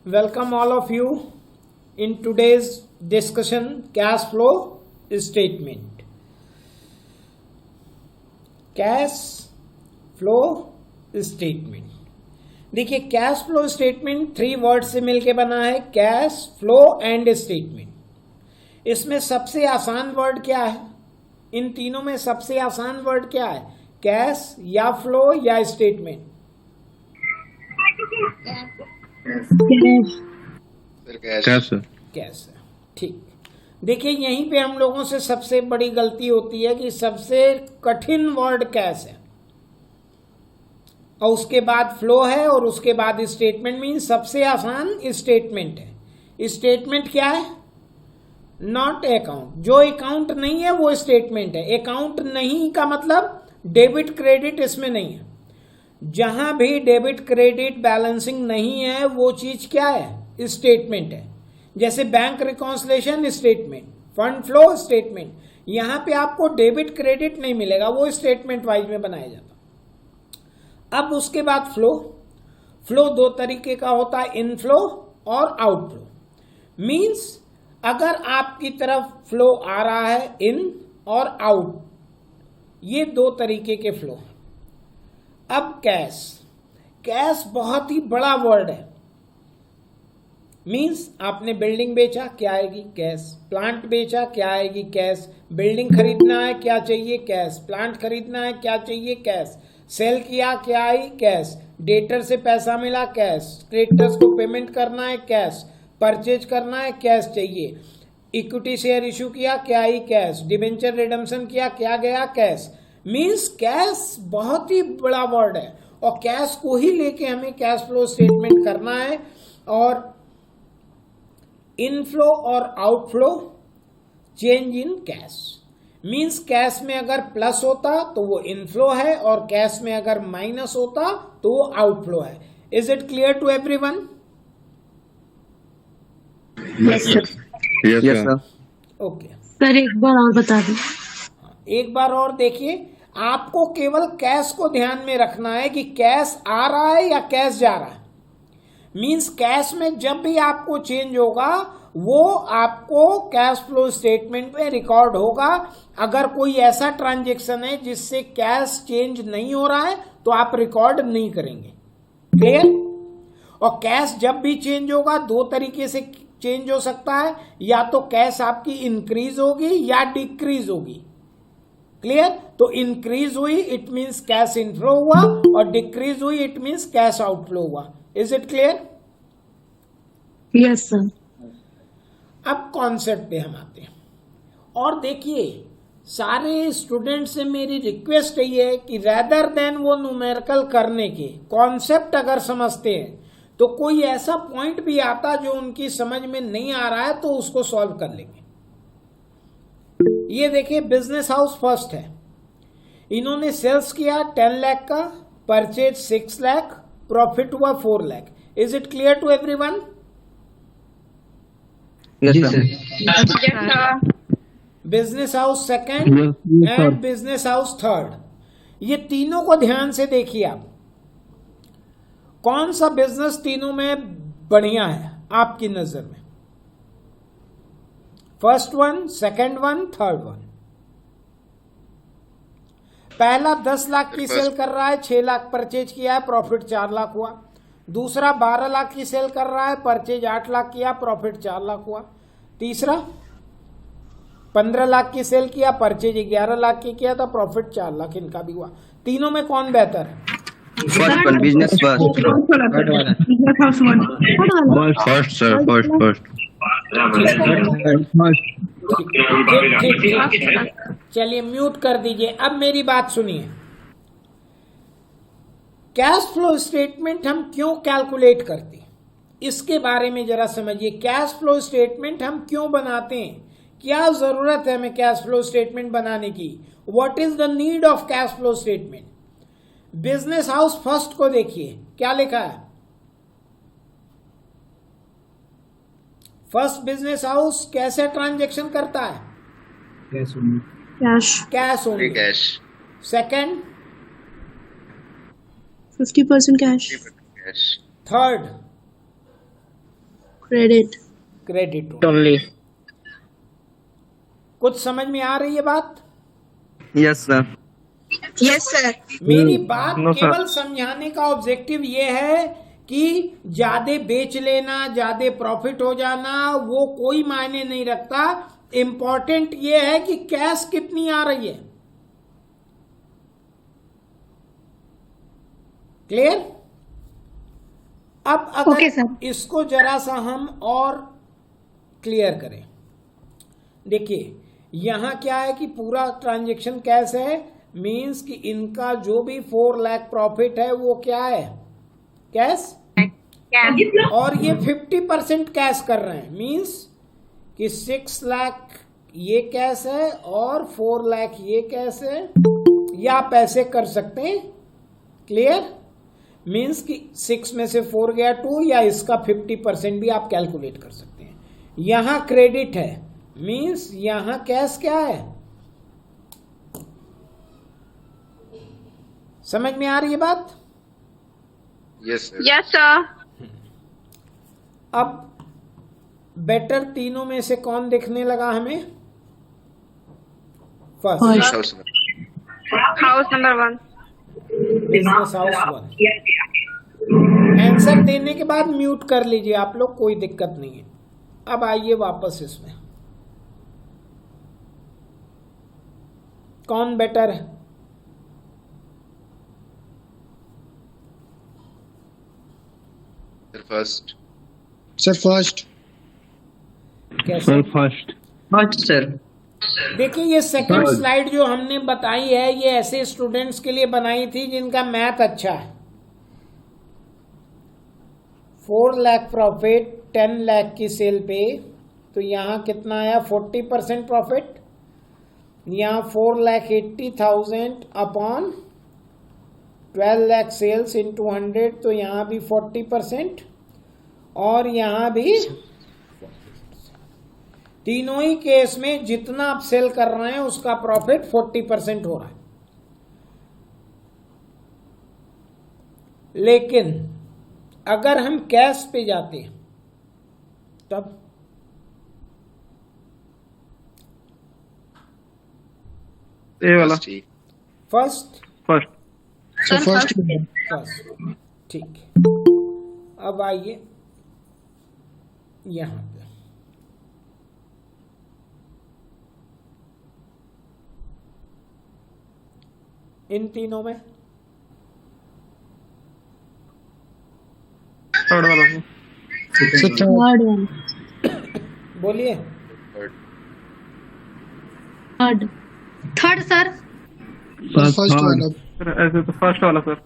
Welcome all of you in today's discussion cash flow statement. Cash flow statement. देखिए cash flow statement 3 word से मिलके बना है, cash flow and statement. इसमें सबसे आसान वर्ड क्या है? इन तीनों में सबसे आसान वर्ड क्या है? कैश या फ्लो या स्टेटमेंट? कैश. ठीक. देखिए यहीं पे हम लोगों से सबसे बड़ी गलती होती है कि सबसे कठिन वर्ड कैश है और उसके बाद फ्लो है और उसके बाद स्टेटमेंट. मीन्स सबसे आसान स्टेटमेंट है. स्टेटमेंट क्या है? Not account. जो अकाउंट नहीं है वो स्टेटमेंट है. अकाउंट नहीं का मतलब डेबिट क्रेडिट इसमें नहीं है. जहां भी डेबिट क्रेडिट बैलेंसिंग नहीं है वो चीज क्या है? स्टेटमेंट है. जैसे bank reconciliation statement, fund flow statement. यहां पे आपको डेबिट क्रेडिट नहीं मिलेगा, वो स्टेटमेंट वाइज में बनाया जाता. अब उसके बाद फ्लो. फ्लो 2 तरीके का होता है, इनफ्लो और आउटफ्लो. मींस अगर आपकी तरफ फ्लो आ रहा है इन और आउट, ये 2 तरीके के फ्लो. अब कैश. कैश बहुत ही बड़ा वर्ड है. मींस आपने बिल्डिंग बेचा, क्या आएगी? कैश. प्लांट बेचा, क्या आएगी? कैश. बिल्डिंग खरीदना है, क्या चाहिए? कैश. प्लांट खरीदना है, क्या चाहिए? कैश. सेल किया, क्या आई? कैश. डेटर से पैसा मिला, कैश. क्रेडिटर्स को पेमेंट करना है, कैश. परचेज करना है, कैश चाहिए. इक्विटी शेयर इशू किया, क्या आई? कैश. डिबेंचर रिडम्पशन किया, क्या गया? कैश. मींस कैश बहुत ही बड़ा वर्ड है और कैश को ही लेके हमें कैश फ्लो स्टेटमेंट करना है. और इनफ्लो और outflow, change in cash. Means cash में अगर प्लस होता तो वो इनफ्लो है और कैश में अगर माइनस होता तो वो आउटफ्लो है. Is it clear to everyone? Yes sir. Okay sir एक बार और बता दें. एक बार और देखिए. आपको केवल कैश को ध्यान में रखना है कि कैश आ रहा है या कैश जा रहा है. मींस कैश में जब भी आपको चेंज होगा वो आपको कैश फ्लो स्टेटमेंट में रिकॉर्ड होगा. अगर कोई ऐसा ट्रांजैक्शन है जिससे कैश चेंज नहीं हो रहा है तो आप रिकॉर्ड नहीं करेंगे. क्लियर? और कैश जब भी चेंज होगा 2 तरीके से चेंज हो सकता है. या तो कैश आपकी इंक्रीज होगी या डिक्रीज होगी. क्लियर? तो इंक्रीज हुई इट मींस कैश इनफ्लो हुआ और डिक्रीज हुई इट मींस कैश आउटफ्लो हुआ. Is it clear? Yes sir. अब कॉन्सेप्ट पे हम आते हैं. और देखिए सारे स्टूडेंट से मेरी रिक्वेस्ट ये है कि रेदर देन वो न्यूमेरिकल करने के कॉन्सेप्ट अगर समझते हैं तो कोई ऐसा पॉइंट भी आता जो उनकी समझ में नहीं आ रहा है तो उसको सॉल्व कर लेंगे. ये देखिए बिजनेस हाउस फर्स्ट है. इन्होंने सेल्स किया 10 लाख का, परचेज 6 लाख, प्रॉफिट हुआ 4 lakh. Is it clear to everyone? Business house second and business house third. ये तीनों को ध्यान से देखिए आप. कौन सा बिजनेस तीनों में बढ़िया है आपकी नजर में? First one, second one, third one. पहला 10 लाख की सेल कर रहा है, 6 लाख परचेज किया है, प्रॉफिट 4 लाख हुआ. दूसरा 12 लाख की सेल कर रहा है, परचेज 8 लाख किया, प्रॉफिट 4 लाख हुआ. तीसरा 15 लाख की सेल किया, परचेज 11 लाख की किया था, प्रॉफिट 4 लाख. इनका भी हुआ. तीनों में कौन बेहतर है? First one, business first sir. चलिए म्यूट कर दीजिए. अब मेरी बात सुनिए. कैश फ्लो स्टेटमेंट हम क्यों कैलकुलेट करते हैं इसके बारे में जरा समझिए. कैश फ्लो स्टेटमेंट हम क्यों बनाते हैं? क्या जरूरत है हमें कैश फ्लो स्टेटमेंट बनाने की? What is the need of cash flow statement? Business house first को देखिए, क्या लिखा है? फर्स्ट बिजनेस हाउस कैसे ट्रांजैक्शन करता है? Cash only. Second 50% cash. Third credit credit only. कुछ समझ में आ रही है बात? Yes, sir. Yes, sir. मेरी बात No, sir. केवल समझाने का ऑब्जेक्टिव ये है कि ज्यादा बेच लेना, ज्यादा प्रॉफिट हो जाना, वो कोई मायने नहीं रखता। इंपॉर्टेंट ये है कि कैश कितनी आ रही है। क्लियर? अब अगर Okay, sir. इसको जरा सा हम और क्लियर करें, देखिए यहां क्या है कि पूरा ट्रांजैक्शन कैश है, मींस कि इनका जो भी 4 लाख प्रॉफिट है वो क्या है, कैश। और ये 50% कैश कर रहे हैं, मींस कि 6 लाख ये कैश है और 4 लाख ये कैश है, या आप ऐसे कर सकते हैं। क्लियर? मींस कि 6 में से 4 गया 2, या इसका 50% भी आप कैलकुलेट कर सकते हैं। यहां क्रेडिट है, मींस यहां कैश क्या है। समझ में आ रही है बात? Yes, sir. Yes, sir. अब बेटर तीनों में से कौन दिखने लगा हमें? First, First. House number. House number 1. Business house 1। Answer देने के बाद म्यूट कर लीजिए आप लोग, कोई दिक्कत नहीं है। अब आइए वापस इसमें, कौन बेटर है? Sir, first. Sir, first. कैसे? Sir, first. First, sir. देखिए ये सेकंड स्लाइड जो हमने बताई है, ये ऐसे स्टूडेंट्स के लिए बनाई थी जिनका मैथ अच्छा है। 4 लाख प्रॉफिट 10 लाख की सेल पे, तो यहाँ कितना आया? 40% प्रॉफिट। यहाँ 4,80,000 अपॉन 12 लाख सेल्स इंटू 100, तो यहाँ भी 40%, और यहाँ भी तीनों ही केस में जितना आप सेल कर रहे हैं उसका प्रॉफिट 40% हो रहा है। लेकिन अगर हम कैश पे जाते तब ये वाला first first. So first. First ठीक है। अब आइए यहां पे, इन तीनों में Third वाला में. So third. थर्ड वन बोलिए। Third. Third third sir First वाला. Sir, ऐसे तो first वाला sir.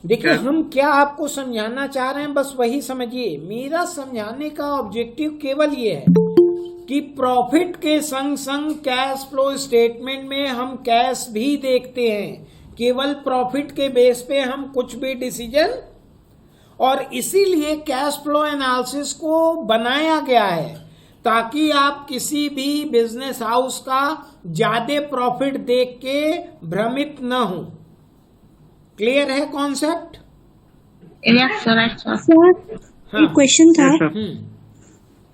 देखिए हम क्या आपको समझाना चाह रहे हैं, बस वही समझिए। मेरा समझाने का ऑब्जेक्टिव केवल ये है कि प्रॉफिट के संग संग कैश फ्लो स्टेटमेंट में हम कैश भी देखते हैं। केवल प्रॉफिट के बेस पे हम कुछ भी डिसीजन, और इसीलिए कैश फ्लो एनालिसिस को बनाया गया है ताकि आप किसी भी बिजनेस हाउस का ज्यादा प्रॉफिट देख के भ्रमित न हो। क्लियर है concept? Yes, sir. Right, sir. Sir हाँ। एक क्वेश्चन था Yes, sir.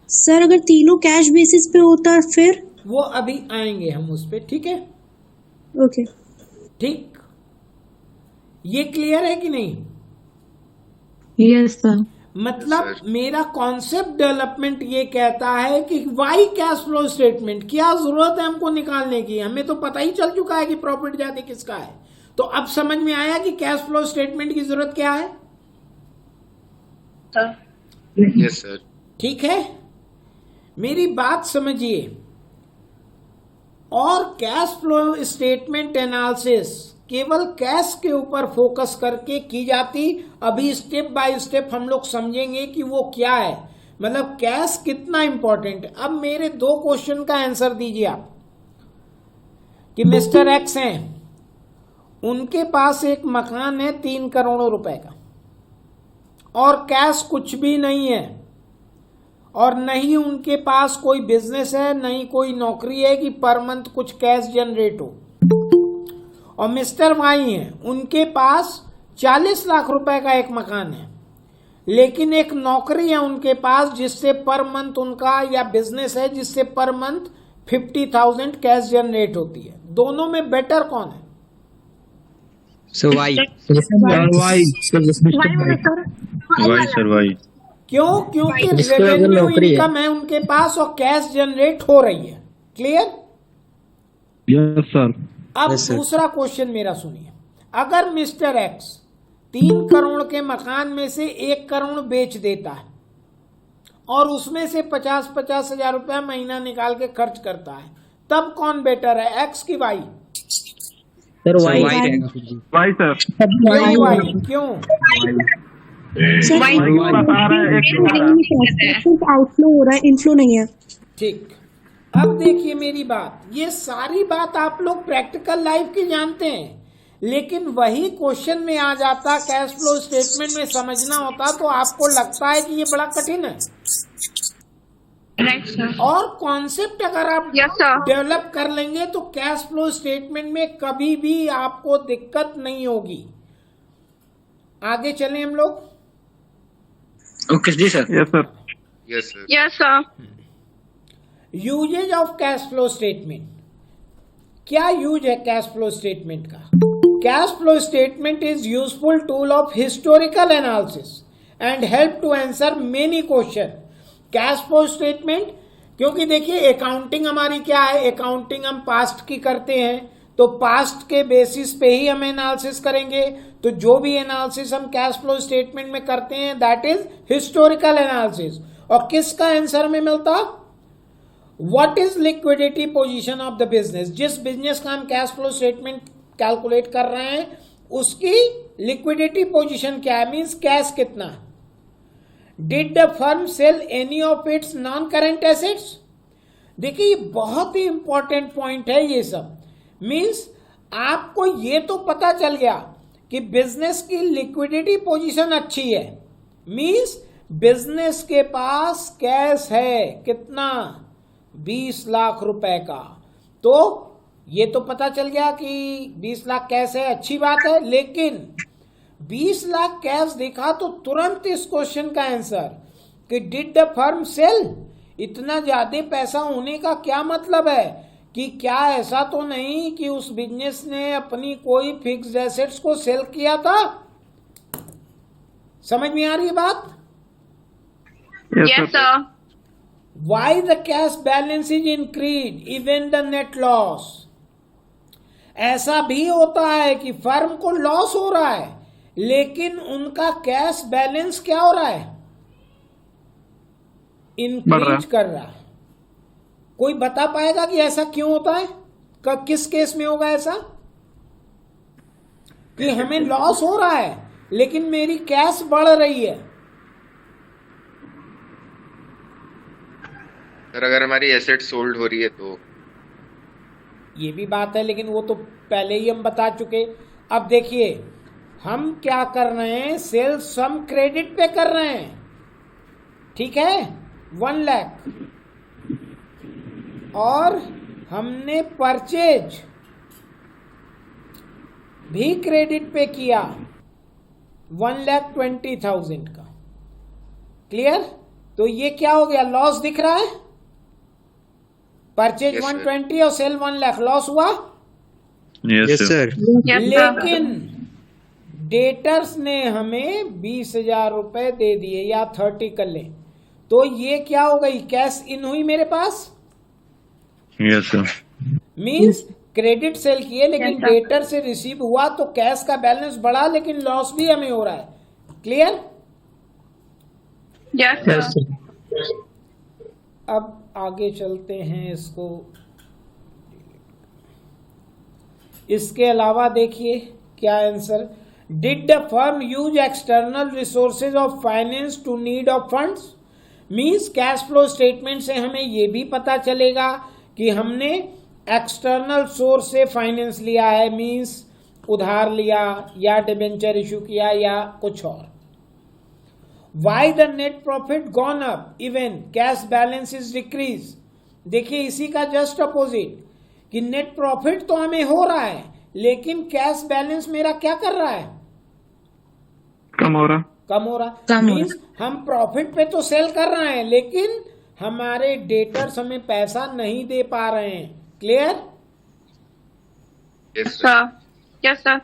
सर, अगर तीनों कैश बेसिस पे होता फिर? वो अभी आएंगे हम उस पे, ठीक है? ओके ठीक, ये क्लियर है कि नहीं? Yes sir. मतलब Yes, sir. मेरा कॉन्सेप्ट डेवलपमेंट ये कहता है कि वाई कैश फ्लो स्टेटमेंट, क्या जरूरत है हमको निकालने की? हमें तो पता ही चल चुका है कि प्रॉफिट ज्यादा किसका है। तो अब समझ में आया कि कैश फ्लो स्टेटमेंट की जरूरत क्या है। Yes, sir. ठीक है, मेरी बात समझिए। और कैश फ्लो स्टेटमेंट एनालिसिस केवल कैश के ऊपर फोकस करके की जाती। अभी स्टेप बाय स्टेप हम लोग समझेंगे कि वो क्या है, मतलब कैश कितना इंपॉर्टेंट है। अब मेरे 2 क्वेश्चन का आंसर दीजिए आप कि मिस्टर एक्स हैं, उनके पास एक मकान है 3 करोड़ रुपए का, और कैश कुछ भी नहीं है, और नहीं उनके पास कोई बिजनेस है, नहीं कोई नौकरी है कि पर मंथ कुछ कैश जनरेट हो। और मिस्टर वाई हैं, उनके पास 40 लाख रुपए का एक मकान है, लेकिन एक नौकरी है उनके पास जिससे पर मंथ उनका, या बिजनेस है जिससे पर मंथ 50,000 कैश जनरेट होती है। दोनों में बेटर कौन है? So why? Why? Why, sir? Why? क्यों? क्योंकि इसको अगर रेवेन्यू नौकरी है। इनकम है उनके पास और कैश जनरेट हो रही है। क्लियर? Yes, sir. अब Yes, sir. दूसरा क्वेश्चन मेरा सुनिए। अगर मिस्टर एक्स 3 करोड़ के मकान में से 1 करोड़ बेच देता है और उसमें से 50-50 हजार रुपया महीना निकाल के खर्च करता है, तब कौन बेटर है, एक्स की Y? Sir, why? Why, sir? क्यों वाई? क्यों? Sir Why? बता रहा है एक सिर्फ आउटफ्लो हो रहा है, इनफ्लो नहीं है। ठीक। अब देखिए मेरी बात, ये सारी बात आप लोग प्रैक्टिकल लाइफ की जानते हैं, लेकिन वही क्वेश्चन में आ जाता, कैश फ्लो स्टेटमेंट में समझना होता तो आपको लगता है कि ये बड़ा कठिन है। Right, sir. और कॉन्सेप्ट अगर आप Yes, sir. डेवलप कर लेंगे तो कैश फ्लो स्टेटमेंट में कभी भी आपको दिक्कत नहीं होगी। आगे चलें हम लोग। Okay, जी sir. Yes, sir. Yes, sir. Yes, sir. Uses of cash flow statement. क्या यूज है कैश फ्लो स्टेटमेंट का? Cash flow statement is useful tool of historical analysis and help to answer many question. Cash flow statement, क्योंकि देखिए accounting हमारी क्या है, accounting हम past की करते हैं, तो पास्ट के बेसिस पे ही हम एनालिसिस करेंगे। तो जो भी एनालिसिस हम कैश फ्लो स्टेटमेंट में करते हैं दैट इज हिस्टोरिकल एनालिसिस। और किसका आंसर में मिलता? What is liquidity position of the business. जिस बिजनेस का हम कैश फ्लो स्टेटमेंट कैलकुलेट कर रहे हैं उसकी लिक्विडिटी पोजीशन क्या है, मींस कैश कितना है। Did the firm sell any of its non current assets. देखिए ये बहुत ही इंपॉर्टेंट पॉइंट है। ये सब मींस आपको ये तो पता चल गया कि बिजनेस की लिक्विडिटी पोजीशन अच्छी है, मींस बिजनेस के पास कैश है कितना, 20 लाख रुपए का। तो ये तो पता चल गया कि 20 लाख कैश है, अच्छी बात है। लेकिन 20 लाख कैश दिखा तो तुरंत इस क्वेश्चन का आंसर कि डिड द फर्म सेल। इतना ज्यादा पैसा होने का क्या मतलब है कि क्या ऐसा तो नहीं कि उस बिजनेस ने अपनी कोई फिक्स्ड एसेट्स को सेल किया था? समझ में आ रही है बात? Yes, sir. Why the cash balance is increased even the net loss? ऐसा भी होता है कि फर्म को लॉस हो रहा है लेकिन उनका कैश बैलेंस क्या हो रहा है, इंक्रीज कर रहा है। कोई बता पाएगा कि ऐसा क्यों होता है? किस केस में होगा ऐसा कि हमें लॉस हो रहा है लेकिन मेरी कैश बढ़ रही है? सर अगर हमारी एसेट सोल्ड हो रही है तो। ये भी बात है, लेकिन वो तो पहले ही हम बता चुके। अब देखिए हम क्या कर रहे हैं, सेल्स हम क्रेडिट पे कर रहे हैं, ठीक है, 1 लाख, और हमने परचेज भी क्रेडिट पे किया 1,20,000 का। क्लियर? तो ये क्या हो गया, लॉस दिख रहा है। Purchase Yes, sir. 120 और सेल 1 लाख, लॉस हुआ। Yes sir. Yes, sir. लेकिन डेटर्स ने हमें 20,000 रुपए दे दिए या 30 कर ले, तो ये क्या हो गई, कैश इन हुई मेरे पास। Yes, sir. Means credit sale किए लेकिन Yes, sir. डेटर से रिसीव हुआ तो कैश का बैलेंस बढ़ा लेकिन लॉस भी हमें हो रहा है। क्लियर? Yes, sir. अब आगे चलते हैं इसको। इसके अलावा देखिए क्या answer, did the firm use external resources of finance to need of funds. Means cash flow statement से हमें यह भी पता चलेगा कि हमने एक्सटर्नल सोर्स से फाइनेंस लिया है, मींस उधार लिया या डिबेंचर इशू किया या कुछ और। Why the net profit gone up even cash balance is decrease. देखिए इसी का जस्ट अपोजिट कि नेट प्रॉफिट तो हमें हो रहा है लेकिन कैश बैलेंस मेरा क्या कर रहा है, कम हो रहा। कम हो रहा। मीन्स हम प्रॉफिट पे तो सेल कर रहे हैं लेकिन हमारे डेटर्स हमें पैसा नहीं दे पा रहे हैं। Clear? Yes, sir. Yes, sir.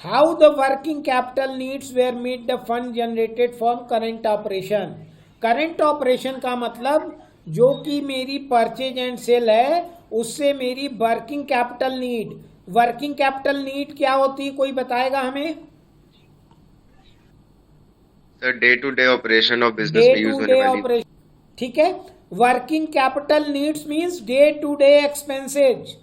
How the working capital needs were met the fund generated from current operation. Current operation का मतलब जो कि मेरी परचेज एंड सेल है उससे मेरी working capital need. Working capital need क्या होती है, कोई बताएगा हमें? Sir, day-to-day operation of business में यूज होने वाली। ऑपरेशन, ठीक है। Working capital needs means day to day expenses.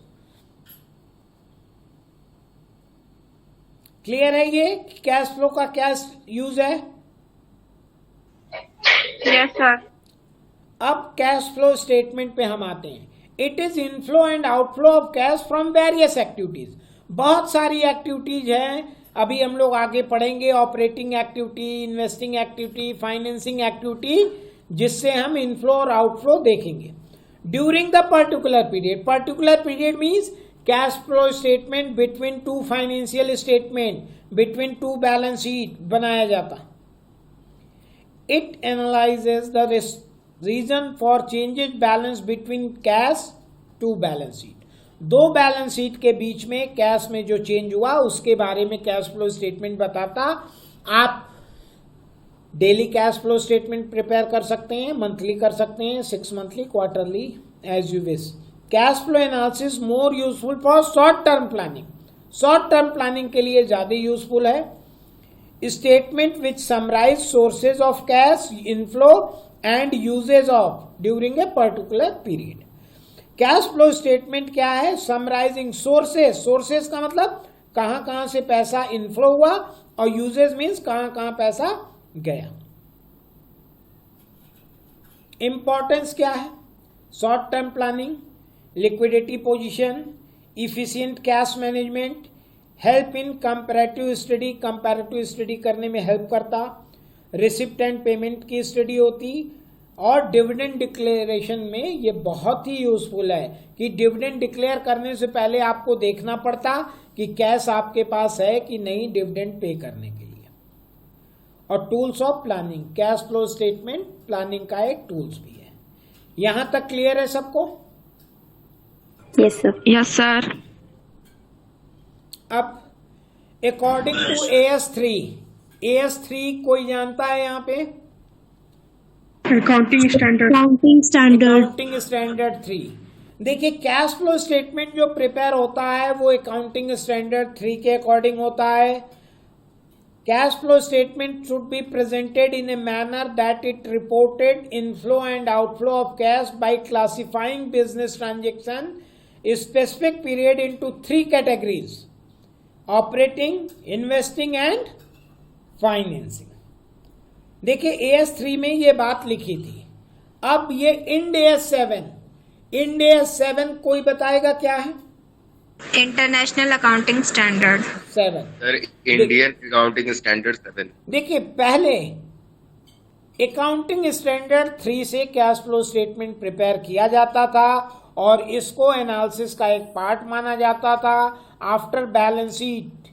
Clear है? ये कैश फ्लो का क्या यूज है? Yes, sir. अब कैश फ्लो स्टेटमेंट पे हम आते हैं। It is inflow and outflow of cash from various activities. बहुत सारी एक्टिविटीज हैं, अभी हम लोग आगे पढ़ेंगे। Operating activity, investing activity, financing activity, जिससे हम इनफ्लो और आउटफ्लो देखेंगे। During the particular period, particular period means cash flow statement between two financial statement, between two balance sheet बनाया जाता। It analyzes the reason for changes balance between cash two balance sheet. दो balance sheet के बीच में cash में जो change हुआ उसके बारे में कैश फ्लो स्टेटमेंट बताता। आप daily cash flow statement prepare कर सकते हैं, मंथली कर सकते हैं, 6 monthly, quarterly, as you wish. Cash flow analysis more useful for short term planning. Short term planning के लिए ज्यादा यूजफुल है। Statement which summarize sources of cash inflow and uses of during a particular period. Cash flow statement क्या है? Summarising sources. Sources का मतलब कहां कहां से पैसा इनफ्लो हुआ, और यूजेज मीन्स कहां कहां पैसा गया। इंपॉर्टेंस क्या है? Short term planning, liquidity position, efficient cash management, help in comparative study, comparative study करने में हेल्प करता, रिसिप्ट एंड पेमेंट की स्टडी होती, और डिविडेंड डिक्लेरेशन में ये बहुत ही यूजफुल है कि डिविडेंड डिक्लेयर करने से पहले आपको देखना पड़ता कि कैश आपके पास है कि नहीं डिविडेंड पे करने के लिए। और tools of planning, cash flow statement planning का एक टूल्स भी है। यहां तक क्लियर है सबको? Yes, sir. Yes, sir. अब अकॉर्डिंग टू AS3, AS3 कोई जानता है यहाँ पे? Accounting standard. Accounting standard. Accounting standard 3। देखिए कैश फ्लो स्टेटमेंट जो प्रिपेयर होता है वो अकाउंटिंग स्टैंडर्ड 3 के अकॉर्डिंग होता है। Cash flow statement should be presented in a manner that it reported inflow and outflow of cash by classifying business transaction specific period into 3 categories: operating, investing and financing. देखिए AS3 में ये बात लिखी थी। अब ये इंड AS7, इंड AS7 कोई बताएगा क्या है? International Accounting Standard. 7। Sir, Indian accounting standard 7। देखिए पहले अकाउंटिंग स्टैंडर्ड 3 से कैश फ्लो स्टेटमेंट प्रिपेयर किया जाता था और इसको एनालिसिस का एक पार्ट माना जाता था। आफ्टर बैलेंस शीट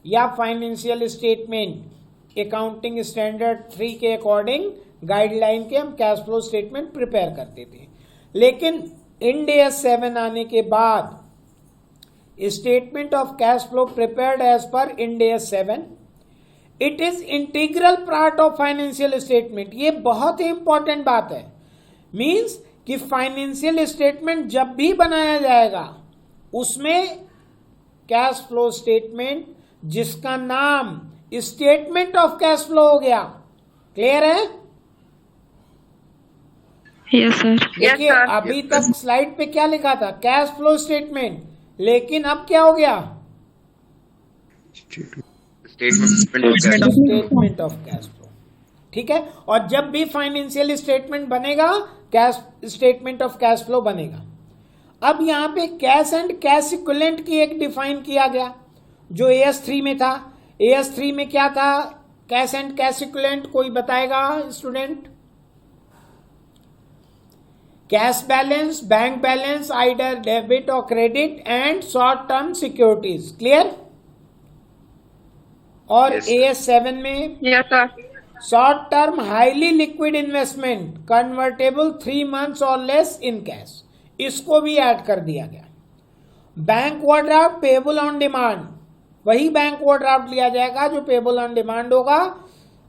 या फाइनेंशियल स्टेटमेंट अकाउंटिंग स्टैंडर्ड 3 के अकॉर्डिंग गाइडलाइन के हम कैश फ्लो स्टेटमेंट प्रिपेयर करते थे। लेकिन इंड AS7 आने के बाद statement of cash flow prepared as per Ind AS7, it is integral part of financial statement. ये बहुत ही इंपॉर्टेंट बात है। मींस कि फाइनेंशियल स्टेटमेंट जब भी बनाया जाएगा उसमें कैश फ्लो स्टेटमेंट जिसका नाम स्टेटमेंट ऑफ कैश फ्लो हो गया। क्लियर है? Yes, sir. देखिए अभी तक स्लाइड पे क्या लिखा था? कैश फ्लो स्टेटमेंट, लेकिन अब क्या हो गया? Statement of cash flow. ठीक है, और जब भी फाइनेंशियल स्टेटमेंट बनेगा cash statement of cash flow बनेगा। अब यहां पे कैश एंड कैश इक्विवेलेंट की एक डिफाइन किया गया जो AS3 में था। AS3 में क्या था? कैश एंड कैश इक्विवेलेंट कोई बताएगा student? Cash balance, bank balance, either debit और credit and short term securities. Clear? और Yes, AS7 में Yes, sir. Short term highly liquid investment convertible 3 months और लेस इन कैश, इसको भी add कर दिया गया। Bank overdraft payable on demand, वही बैंक ओवरड्राफ्ट लिया जाएगा जो पेबल ऑन डिमांड होगा,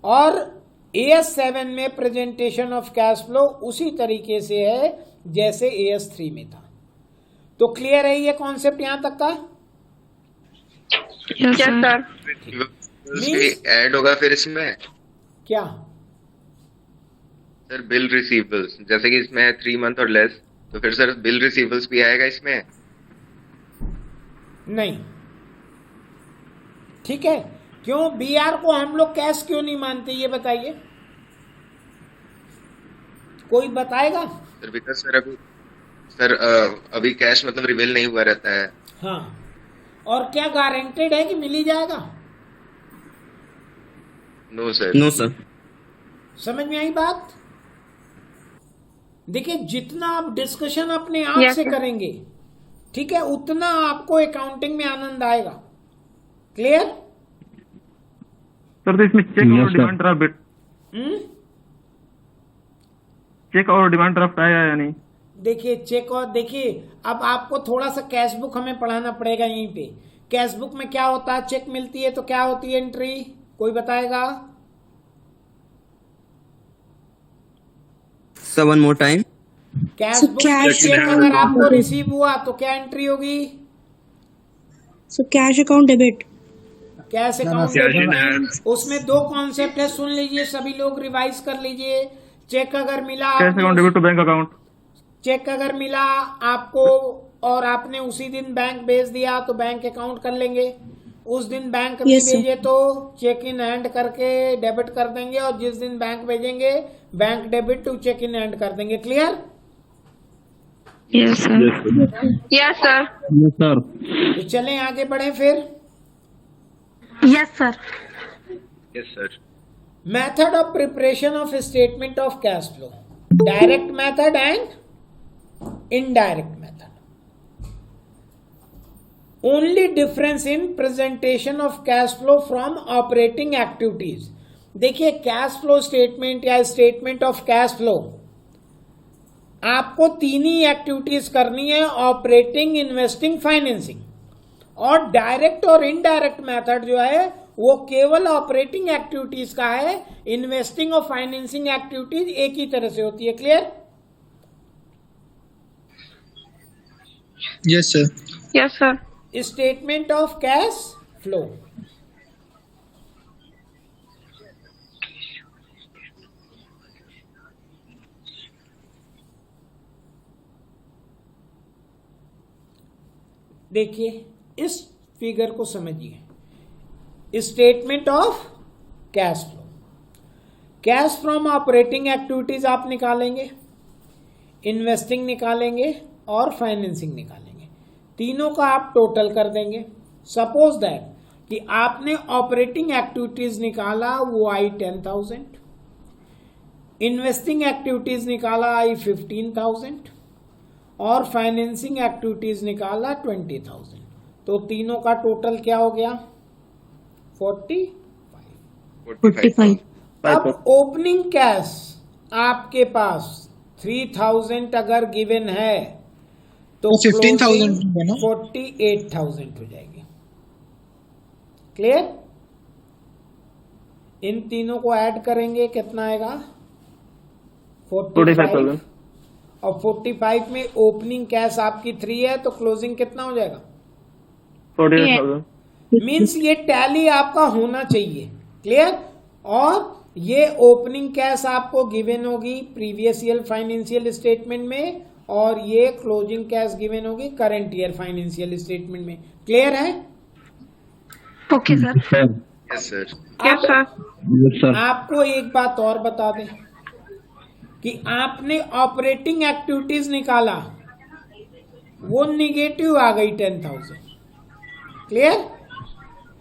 और AS7 में प्रेजेंटेशन ऑफ कैश फ्लो उसी तरीके से है जैसे AS3 में था। तो क्लियर है ये कॉन्सेप्ट यहां तक का? Yes, sir. ऐड होगा फिर इसमें क्या सर बिल रिसीवेबल्स, जैसे कि इसमें है 3 month और लेस, तो फिर सर बिल रिसीवेबल्स भी आएगा इसमें? नहीं, ठीक है। क्यों BR को हम लोग कैश क्यों नहीं मानते, ये बताइए, कोई बताएगा? सर बिकॉज सर अभी कैश मतलब रिवील नहीं हुआ रहता है। हाँ, और क्या गारंटेड है कि मिल ही जाएगा? No sir. No sir. समझ में आई बात? देखिए, जितना आप डिस्कशन अपने आप Yes, से sir. करेंगे, ठीक है, उतना आपको अकाउंटिंग में आनंद आएगा। क्लियर? सर तो इसमें चेक Yes, और sir. डिमांड ड्राफ्ट, चेक और डिमांड ड्राफ्ट आया या नहीं? देखिए, चेक और देखिए, अब आपको थोड़ा सा कैश बुक हमें पढ़ाना पड़ेगा यहीं पे। कैश बुक में क्या होता है, चेक मिलती है तो क्या होती है एंट्री, कोई बताएगा? Sir one more time. Cash So, book cash cheque account अगर आपको debit. रिसीव हुआ तो क्या एंट्री होगी? So cash account debit. Cash account, उसमें 2 कॉन्सेप्ट है, सुन लीजिए सभी लोग, रिवाइज कर लीजिए। चेक अगर मिला, cash account debit to bank account. Cheque अगर मिला आपको और आपने उसी दिन बैंक भेज दिया तो बैंक अकाउंट कर लेंगे। उस दिन बैंक में Yes, sir. भेजे तो चेक इन हैंड करके डेबिट कर देंगे, और जिस दिन बैंक भेजेंगे bank debit to cheque in hand कर देंगे। Clear? Yes, sir. Yes, sir. Yes sir. तो चलें आगे बढ़े फिर। Yes, sir. Yes sir. Method of preparation of statement of cash flow, direct method and indirect method. Only difference in presentation of cash flow from operating activities. देखिए, cash flow statement या statement of cash flow आपको 3 ही activities करनी है, operating, investing, financing. और direct और indirect method जो है वो केवल ऑपरेटिंग एक्टिविटीज का है, इन्वेस्टिंग और फाइनेंसिंग एक्टिविटीज एक ही तरह से होती है। Clear? Yes, sir. Yes, sir. Statement of cash flow, देखिए इस फिगर को समझिए। Statement of cash flow, cash from operating activities आप निकालेंगे, इन्वेस्टिंग निकालेंगे और फाइनेंसिंग निकालेंगे। तीनों का आप टोटल कर देंगे। सपोज दैट कि आपने ऑपरेटिंग एक्टिविटीज निकाला, वो आई 10,000, इन्वेस्टिंग एक्टिविटीज निकाला आई 15,000 और फाइनेंसिंग एक्टिविटीज निकाला 20,000। तो तीनों का टोटल क्या हो गया? 45। अब ओपनिंग कैश आपके पास 3,000 अगर गिवन है तो 15,000 होगा ना? 48,000 हो जाएगी। क्लियर? इन तीनों को ऐड करेंगे, कितना आएगा? 45। और 45 में ओपनिंग कैश आपकी 3 है तो क्लोजिंग कितना हो जाएगा? 48,000। मीन्स ये टैली आपका होना चाहिए। क्लियर? और ये ओपनिंग कैश आपको गिवन होगी प्रीवियस ईयर फाइनेंशियल स्टेटमेंट में, और ये क्लोजिंग कैश गिवन होगी करंट ईयर फाइनेंशियल स्टेटमेंट में। क्लियर है? Okay, sir. Yes sir. Yes, sir. Yes sir. आपको एक बात और बता दें कि आपने ऑपरेटिंग एक्टिविटीज निकाला, वो निगेटिव आ गई 10,000। Clear?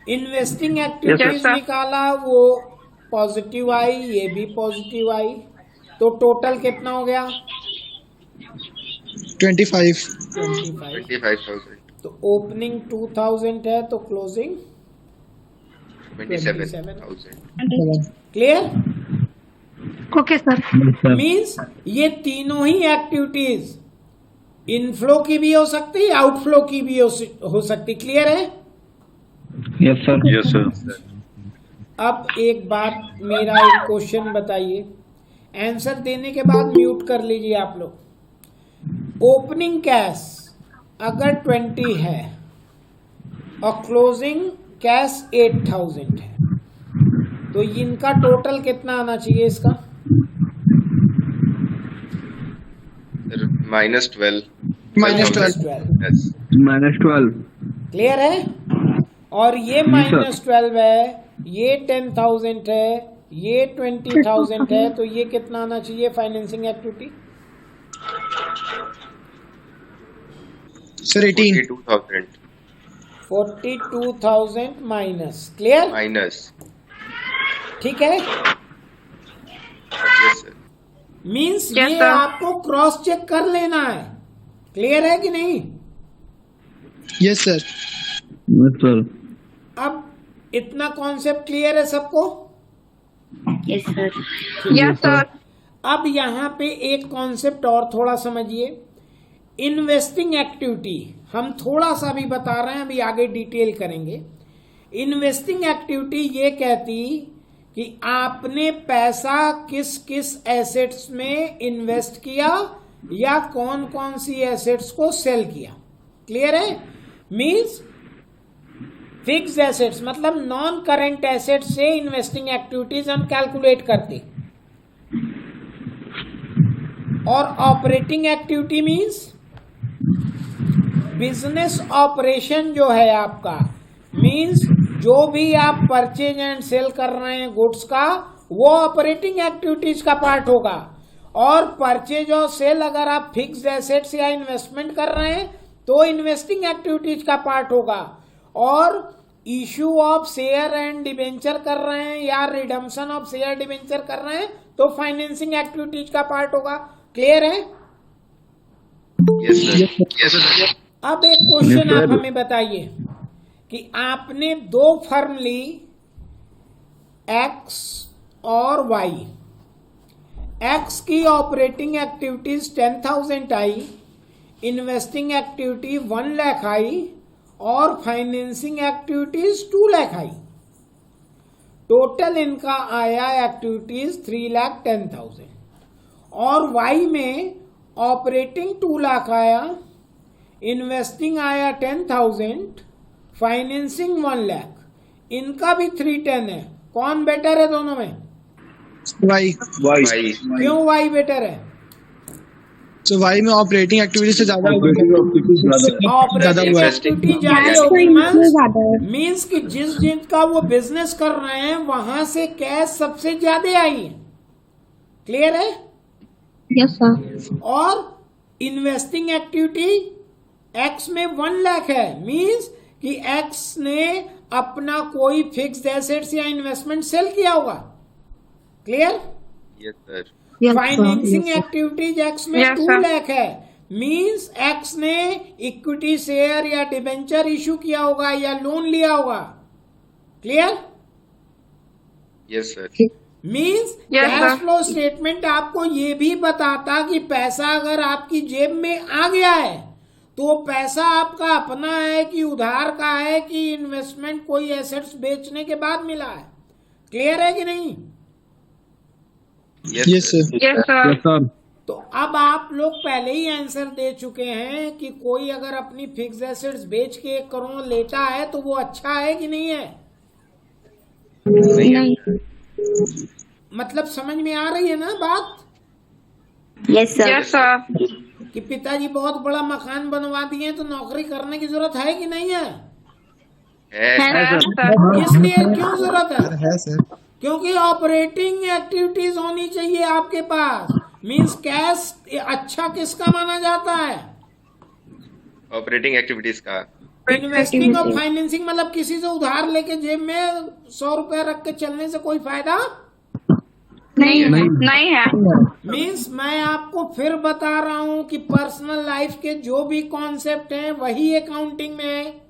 Investing activities Yes, sir. निकाला, वो पॉजिटिव आई, ये भी पॉजिटिव आई, तो टोटल कितना हो गया? 25. 25,000। तो ओपनिंग 2,000 है तो closing 27,000। Clear? Okay sir. Means ये तीनों ही एक्टिविटीज इनफ्लो की भी हो सकती, आउटफ्लो की भी हो सकती। क्लियर है? Yes sir. Yes, sir. अब एक बात, मेरा एक क्वेश्चन बताइए, आंसर देने के बाद म्यूट कर लीजिए आप लोग। ओपनिंग कैश अगर 20 है और क्लोजिंग कैश 8000 है, तो इनका टोटल कितना आना चाहिए इसका? -12. -12। Yes. -12. क्लियर है? और ये -12 है, ये 10,000 है, ये 20,000 है, तो ये कितना आना चाहिए financing activity? Sir 18 42,000 42,000 minus. Clear? Minus. ठीक है? Yes sir. मीन्स Yes, ये sir. आपको क्रॉस चेक कर लेना है। क्लियर है कि नहीं? Yes sir. Yes sir. अब इतना कॉन्सेप्ट क्लियर है सबको? Yes sir. Yes sir. अब यहाँ पे एक कॉन्सेप्ट और थोड़ा समझिए। इन्वेस्टिंग एक्टिविटी हम थोड़ा सा भी बता रहे हैं, अभी आगे डिटेल करेंगे। इन्वेस्टिंग एक्टिविटी ये कहती कि आपने पैसा किस किस एसेट्स में इन्वेस्ट किया या कौन कौन सी एसेट्स को सेल किया। क्लियर है? मीन्स फिक्स एसेट्स मतलब नॉन करेंट एसेट्स से इन्वेस्टिंग एक्टिविटीज हम कैलकुलेट करते। और operating activity means business operation जो है आपका, मीन्स जो भी आप परचेज एंड सेल कर रहे हैं गुड्स का, वो ऑपरेटिंग एक्टिविटीज का पार्ट होगा। और परचेज और सेल अगर आप फिक्स्ड एसेट्स या इन्वेस्टमेंट कर रहे हैं तो इन्वेस्टिंग एक्टिविटीज का पार्ट होगा। और issue of share and debenture कर रहे हैं या रिडम्पशन ऑफ शेयर डिबेंचर कर रहे हैं तो फाइनेंसिंग एक्टिविटीज का पार्ट होगा। क्लियर है? Yes sir. Yes sir. अब एक क्वेश्चन आप हमें बताइए कि आपने दो फर्म ली, एक्स और वाई। एक्स की ऑपरेटिंग एक्टिविटीज 10,000 आई, इन्वेस्टिंग एक्टिविटी 1 लाख आई और फाइनेंसिंग एक्टिविटीज 2 लाख आई। टोटल इनका आया एक्टिविटीज 3,10,000। और वाई में ऑपरेटिंग 2 लाख आया, इन्वेस्टिंग आया 10,000, फाइनेंसिंग 1 लाख। इनका भी 310 है। कौन बेटर है दोनों में? वाई। वाई। क्यों वाई बेटर है? तो वाई में ऑपरेटिंग एक्टिविटी से ज्यादा ऑपरेटिंग एक्टिविटी ज्यादा होगी मीन्स कि जिस जिनका वो बिजनेस कर रहे हैं वहां से कैश सबसे ज्यादा आई है। क्लियर है? Yes sir. और इन्वेस्टिंग एक्टिविटी एक्स में 1 लाख है, मीन्स कि एक्स ने अपना कोई फिक्स्ड एसेट्स या इन्वेस्टमेंट सेल किया होगा। Clear? Yes sir. Financing activities x में Yes, 2 sir. लाख है, मीन्स एक्स ने इक्विटी शेयर या डिबेंचर इशू किया होगा या लोन लिया होगा। Clear? Yes sir. Means Yes, cash sir. Flow statement आपको ये भी बताता कि पैसा अगर आपकी जेब में आ गया है तो पैसा आपका अपना है कि उधार का है कि इन्वेस्टमेंट कोई एसेट्स बेचने के बाद मिला है। क्लियर है कि नहीं? Yes sir. Yes sir. Sir. तो अब आप लोग पहले ही आंसर दे चुके हैं कि कोई अगर अपनी फिक्स एसेट्स बेच के 1 करोड़ लेता है तो वो अच्छा है कि नहीं है? नहीं। मतलब समझ में आ रही है ना बात यस सर। Yes sir. कि पिताजी बहुत बड़ा मकान बनवा दिए तो नौकरी करने की जरूरत है कि नहीं है? है सर। इसलिए क्यों जरूरत है? है सर। क्योंकि ऑपरेटिंग एक्टिविटीज होनी चाहिए आपके पास। मींस कैश अच्छा किसका माना जाता है? ऑपरेटिंग एक्टिविटीज का। इन्वेस्टिंग और फाइनेंसिंग मतलब किसी से उधार लेके जेब में 100 रुपया रख के चलने से कोई फायदा नहीं है। मीन्स मैं आपको फिर बता रहा हूं कि पर्सनल लाइफ के जो भी कॉन्सेप्ट हैं वही अकाउंटिंग में है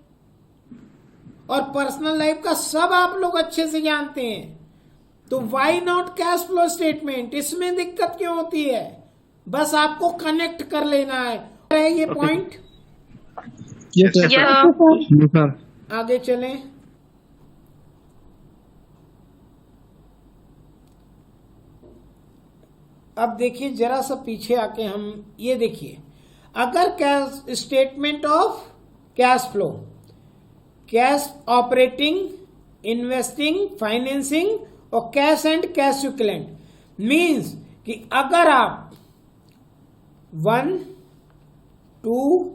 और पर्सनल लाइफ का सब आप लोग अच्छे से जानते हैं। तो why not cash flow statement? इसमें दिक्कत क्यों होती है? बस आपको कनेक्ट कर लेना है ये point. Yes, sir. Yes, sir. आगे चलें। अब देखिए जरा सा पीछे आके हम ये देखिए, अगर cash statement of cash flow, cash operating, investing, financing और cash and cash equivalent means कि अगर आप 1, 2,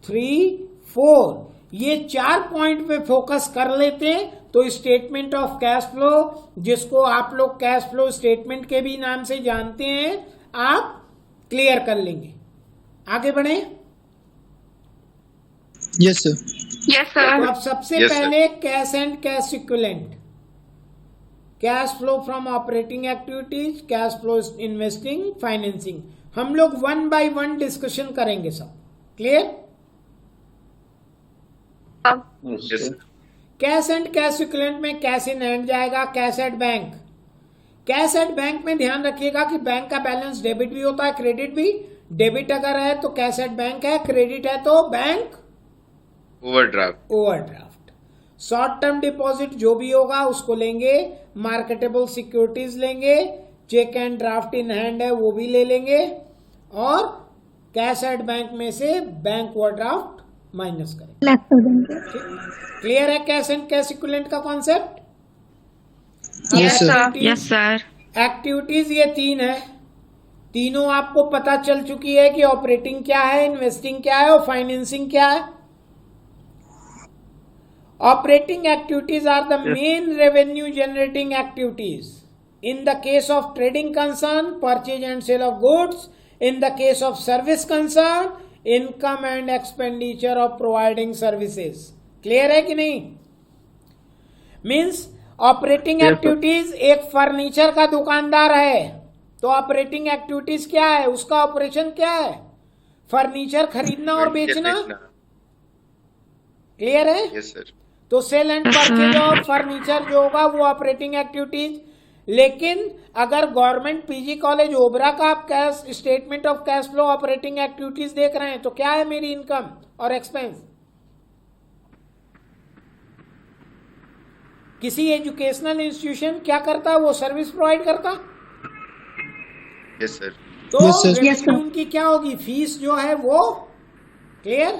3, 4 ये 4 पॉइंट पे फोकस कर लेते तो स्टेटमेंट ऑफ कैश फ्लो, जिसको आप लोग कैश फ्लो स्टेटमेंट के भी नाम से जानते हैं, आप क्लियर कर लेंगे। आगे बढ़े। Yes, sir. Yes, तो sir. अब सबसे Yes, sir. पहले cash and cash equivalent, cash flow from operating activities, cash flow investing, financing, हम लोग 1 by 1 डिस्कशन करेंगे। सब clear? Yes, sir. Cash and cash equivalent में कैश इन हैंड जाएगा, cash at bank. Cash at bank में ध्यान रखिएगा कि बैंक का बैलेंस डेबिट भी होता है, क्रेडिट भी। डेबिट अगर है तो कैश एट बैंक है, क्रेडिट है तो bank overdraft. Overdraft. Short term deposit जो भी होगा उसको लेंगे, मार्केटेबल सिक्योरिटीज लेंगे, cheque and draft in hand है वो भी ले लेंगे, और कैश एट बैंक में से बैंक ओवरड्राफ्ट माइनस करेंगे। क्लियर है कैश एंड कैश इक्विवेलेंट का concept? Yes, sir. Yes, sir. Activities ये 3 है, तीनों आपको पता चल चुकी है कि ऑपरेटिंग क्या है, इन्वेस्टिंग क्या है और फाइनेंसिंग क्या है। Operating activities are the main revenue generating activities in the case of trading concern, purchase and sale of goods. In the case of service concern, income and expenditure of providing services. Clear है कि नहीं? Means operating activities, एक furniture का दुकानदार है तो operating activities क्या है, उसका ऑपरेशन क्या है? फर्नीचर खरीदना और बेचना। क्लियर है? Yes sir. तो सेल एंड परचेज और फर्नीचर जो होगा वो ऑपरेटिंग एक्टिविटीज। लेकिन अगर गवर्नमेंट पीजी कॉलेज ओबरा का आप cash statement of cash flow operating activities देख रहे हैं तो क्या है मेरी इनकम और एक्सपेंस? किसी एजुकेशनल इंस्टीट्यूशन क्या करता है, वो सर्विस प्रोवाइड करता। Yes sir. तो Yes, sir. रेवेन्यू उनकी क्या होगी, फीस जो है वो। क्लियर?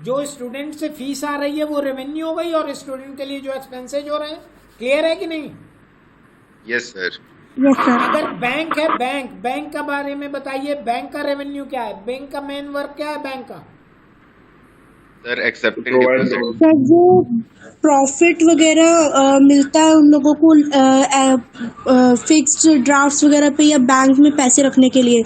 जो स्टूडेंट से फीस आ रही है वो रेवेन्यू हो गई, और स्टूडेंट के लिए जो एक्सपेंसेज हो रहे हैं। क्लियर है कि नहीं? Yes sir. अगर बैंक है, बैंक का बारे में बताइए, बैंक का रेवेन्यू क्या है, बैंक का मेन वर्क क्या है बैंक का? Sir accepting deposit. सर जो प्रॉफिट वगैरह मिलता है उन लोगों को फिक्स्ड ड्राफ्ट्स वगैरह पे या बैंक में पैसे रखने के लिए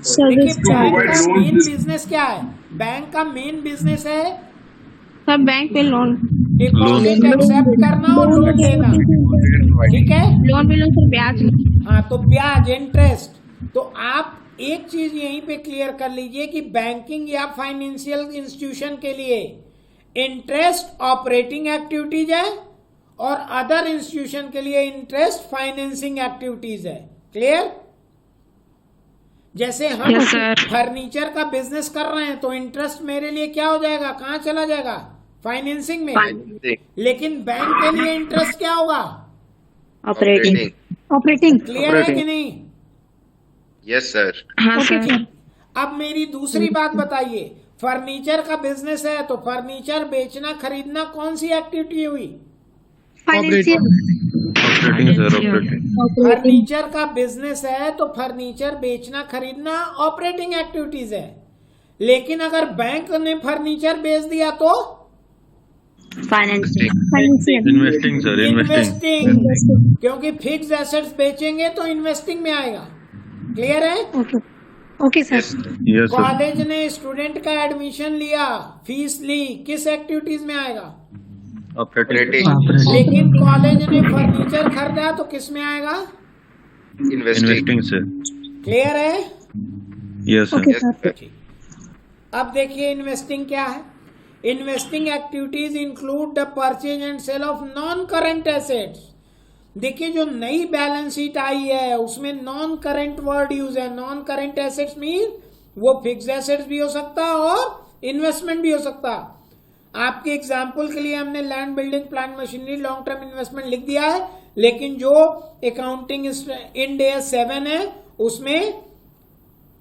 सर्विस बैंक का मेन बिजनेस क्या है? बैंक का मेन बिजनेस है सर बैंक पे लोन डिपॉजिट एक्सेप्ट करना और लोन देना। ठीक है? लोन पे लोन सर ब्याज। हाँ, तो ब्याज, इंटरेस्ट। तो आप एक चीज यहीं पे क्लियर कर लीजिए कि बैंकिंग या फाइनेंशियल इंस्टीट्यूशन के लिए इंटरेस्ट ऑपरेटिंग एक्टिविटीज है और अदर इंस्टीट्यूशन के लिए इंटरेस्ट फाइनेंसिंग एक्टिविटीज है। क्लियर? जैसे हम Yes, sir. फर्नीचर का बिजनेस कर रहे हैं तो इंटरेस्ट मेरे लिए क्या हो जाएगा, कहाँ चला जाएगा? फाइनेंसिंग में। लेकिन बैंक के लिए इंटरेस्ट क्या होगा? ऑपरेटिंग। क्लियर है कि नहीं? Yes sir. हाँ सर। अब मेरी दूसरी बात बताइए, फर्नीचर का बिजनेस है तो फर्नीचर बेचना खरीदना कौन सी एक्टिविटी हुई? फर्नीचर का बिजनेस है तो फर्नीचर बेचना खरीदना ऑपरेटिंग एक्टिविटीज है। लेकिन अगर बैंक ने फर्नीचर बेच दिया तो इन्वेस्टिंग सर, इन्वेस्टिंग, क्योंकि फिक्स एसेट्स बेचेंगे तो इन्वेस्टिंग में आएगा। क्लियर है? Okay sir. Yes sir. College ने स्टूडेंट का एडमिशन लिया, फीस ली, किस एक्टिविटीज में आएगा? ऑपरेटिंग। लेकिन कॉलेज ने फर्नीचर खरीदा तो किस में आएगा? Investing sir. क्लियर है? Yes sir. अब देखिए इन्वेस्टिंग क्या है। Investing activities include the purchase and sale of non current assets. देखिए जो नई बैलेंस शीट आई है उसमें नॉन करंट वर्ड यूज है। नॉन करंट एसेट्स मीन वो फिक्स्ड एसेट्स भी हो सकता है और इन्वेस्टमेंट भी हो सकता है। आपके एग्जाम्पल के लिए हमने land, building, plant, machinery, long term investment लिख दिया है, लेकिन जो अकाउंटिंग इंड AS 7 है उसमें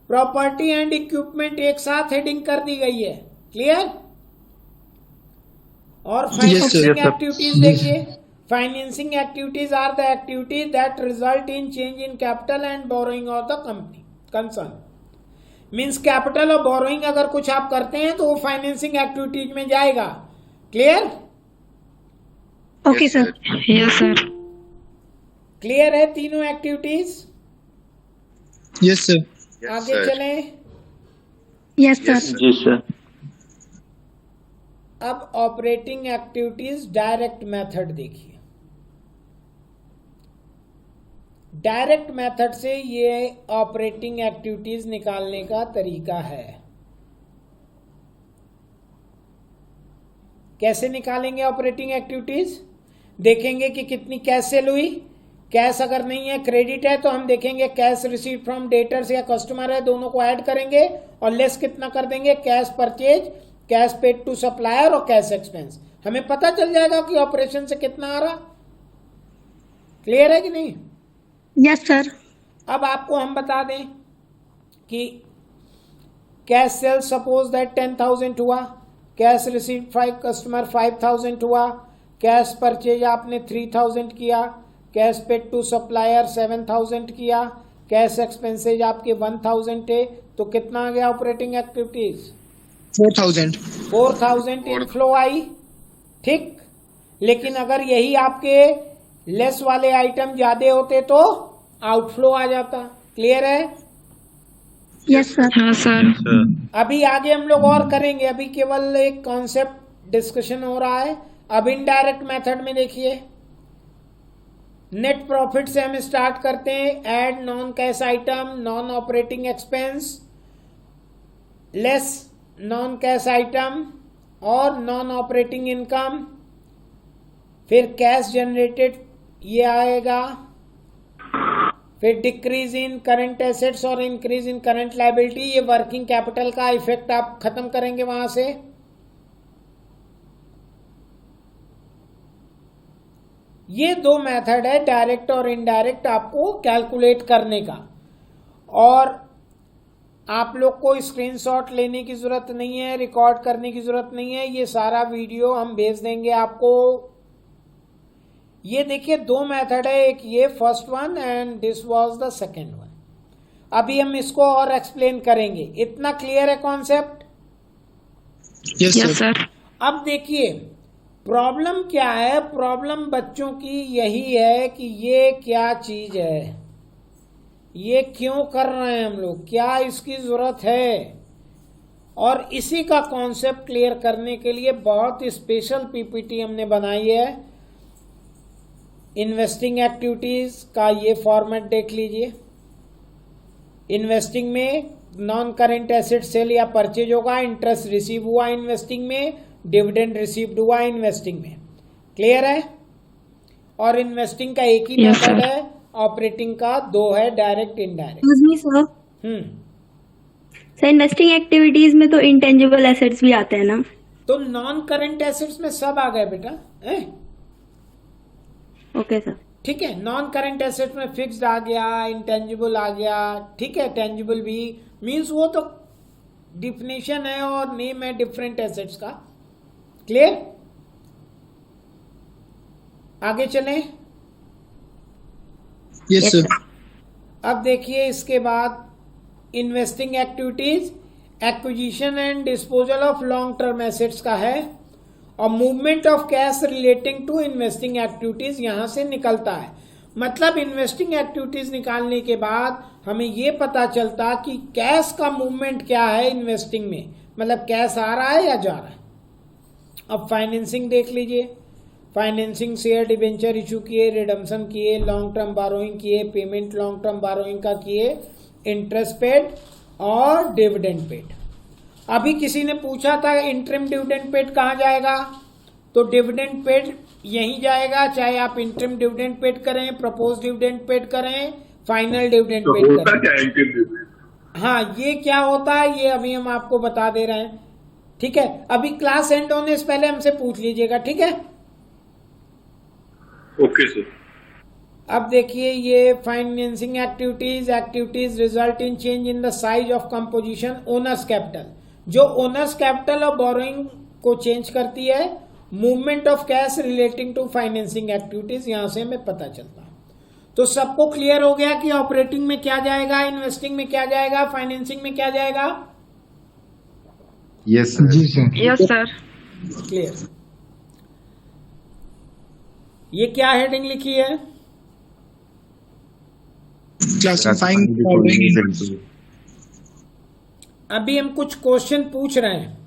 प्रॉपर्टी एंड इक्विपमेंट एक साथ हेडिंग कर दी गई है। क्लियर? और फाइनेंसिंग एक्टिविटीज देखिए, financing activities are the activities that result in change in capital and borrowing of the company concern. Means capital और बोरोइंग अगर कुछ आप करते हैं तो वो फाइनेंसिंग एक्टिविटीज में जाएगा। Clear? Okay sir. Yes sir. Clear है तीनों एक्टिविटीज? Yes sir. आगे चलें। Yes sir. जी सर। अब ऑपरेटिंग एक्टिविटीज डायरेक्ट मेथड देखिए। डायरेक्ट मेथड से ये ऑपरेटिंग एक्टिविटीज निकालने का तरीका है। कैसे निकालेंगे ऑपरेटिंग एक्टिविटीज? देखेंगे कि कितनी कैश सेल हुई। कैश अगर नहीं है, क्रेडिट है, तो हम देखेंगे कैश रिसीव फ्रॉम डेटर्स या कस्टमर है, दोनों को ऐड करेंगे और लेस कितना कर देंगे, cash purchase, cash paid to supplier और कैश एक्सपेंस। हमें पता चल जाएगा कि ऑपरेशन से कितना आ रहा। क्लियर है कि नहीं? Yes sir. अब आपको हम बता दें कि कैश सेल सपोज दैट 10,000 हुआ, कैश रिसीव 5 कस्टमर 5,000 हुआ, कैश परचेज आपने 3,000 किया, कैश पेड टू सप्लायर 7,000 किया, कैश एक्सपेंसेज आपके 1,000 थे, तो कितना आ गया ऑपरेटिंग एक्टिविटीज? 4,000 इनफ्लो आई। ठीक, लेकिन अगर यही आपके लेस वाले आइटम ज्यादा होते तो आउटफ्लो आ जाता। क्लियर है? Yes sir. हाँ सर। अभी आगे हम लोग और करेंगे, अभी केवल एक कॉन्सेप्ट डिस्कशन हो रहा है। अब इनडायरेक्ट मेथड में देखिए, नेट प्रॉफिट से हम स्टार्ट करते हैं। Add non cash item, non operating expense, less non cash item और नॉन ऑपरेटिंग इनकम, फिर कैश जनरेटेड ये आएगा, फिर डिक्रीज इन करंट एसेट्स और इंक्रीज इन करंट लायबिलिटी। ये वर्किंग कैपिटल का इफेक्ट आप खत्म करेंगे वहां से। ये दो मेथड है, डायरेक्ट और इनडायरेक्ट, आपको कैलकुलेट करने का। और आप लोग को स्क्रीनशॉट लेने की जरूरत नहीं है, रिकॉर्ड करने की जरूरत नहीं है, ये सारा वीडियो हम भेज देंगे आपको। ये देखिए दो मेथड है, एक ये first one and this was the second one. अभी हम इसको और एक्सप्लेन करेंगे। इतना क्लियर है कॉन्सेप्ट? Yes sir. अब देखिए प्रॉब्लम क्या है। प्रॉब्लम बच्चों की यही है कि ये क्या चीज है, ये क्यों कर रहे हैं हम लोग, क्या इसकी जरूरत है। और इसी का कॉन्सेप्ट क्लियर करने के लिए बहुत स्पेशल पीपीटी हमने बनाई है। इन्वेस्टिंग एक्टिविटीज का ये फॉर्मेट देख लीजिए। इन्वेस्टिंग में नॉन करेंट एसेट सेल या परचेज होगा, इंटरेस्ट रिसीव हुआ इन्वेस्टिंग में, डिविडेंड रिसीव्ड हुआ इन्वेस्टिंग में। क्लियर है? और इन्वेस्टिंग का एक ही मेथड है, ऑपरेटिंग का दो है, direct indirect. Sir investing activities में तो इंटेंजिबल एसेट्स भी आते हैं ना? तो नॉन करेंट एसेट्स में सब आ गए बेटा। Okay sir. ठीक है, नॉन करेंट एसेट में फिक्स्ड आ गया, इंटेंजिबल आ गया। ठीक है, टेंजिबल भी मींस वो तो डिफिनेशन है और नेम है डिफरेंट एसेट्स का। क्लियर? आगे चलें। Yes sir. अब देखिए इसके बाद investing activities acquisition and disposal of long term assets का है और movement of cash relating to investing activities यहां से निकलता है। मतलब इन्वेस्टिंग एक्टिविटीज निकालने के बाद हमें यह पता चलता कि कैश का मूवमेंट क्या है इन्वेस्टिंग में, मतलब कैश आ रहा है या जा रहा है। अब फाइनेंसिंग देख लीजिए। फाइनेंसिंग शेयर डिबेंचर इशू किए, रिडम्पशन किए, लॉन्ग टर्म बारोइंग किए, पेमेंट लॉन्ग टर्म बारोइंग का किए, इंटरेस्ट पेड और डिविडेंड पेड। अभी किसी ने पूछा था इंटरिम डिविडेंड पेड कहाँ जाएगा, तो डिविडेंड पेड यहीं जाएगा, चाहे आप इंटरिम डिविडेंड पेड करें, प्रपोज डिविडेंड पेड करें, फाइनल डिविडेंड पेड करें। हाँ, ये क्या होता है ये अभी हम आपको बता दे रहे हैं, ठीक है। अभी क्लास एंड होने से पहले हमसे पूछ लीजिएगा, ठीक है। Okay sir. अब देखिए ये financing activities result in change in the size of composition owners capital. जो ओनर्स कैपिटल और बोरोइंग को चेंज करती है, movement of cash relating to financing activities, यहां से हमें पता चलता है। तो सबको क्लियर हो गया कि ऑपरेटिंग में क्या जाएगा, इन्वेस्टिंग में क्या जाएगा, फाइनेंसिंग में क्या जाएगा? Yes sir. जी सर। Yes sir. क्लियर। ये क्या हेडिंग लिखी है? क्लासिफाइंग। अभी हम कुछ क्वेश्चन पूछ रहे हैं,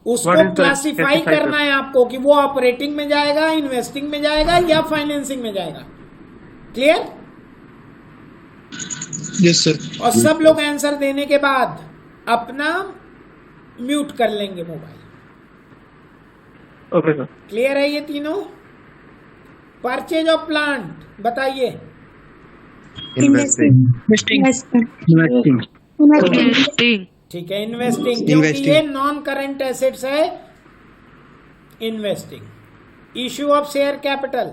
उसको क्लासिफाई करना है आपको कि वो ऑपरेटिंग में जाएगा, इन्वेस्टिंग में जाएगा या फाइनेंसिंग में जाएगा। क्लियर? Yes sir. और सब लोग आंसर देने के बाद अपना म्यूट कर लेंगे मोबाइल। Okay sir. क्लियर है ये तीनों? परचेज ऑफ प्लांट बताइए। इन्वेस्टिंग। ठीक है, इन्वेस्टिंग, क्योंकि ये नॉन करंट एसेट्स है। Investing. Issue of share capital.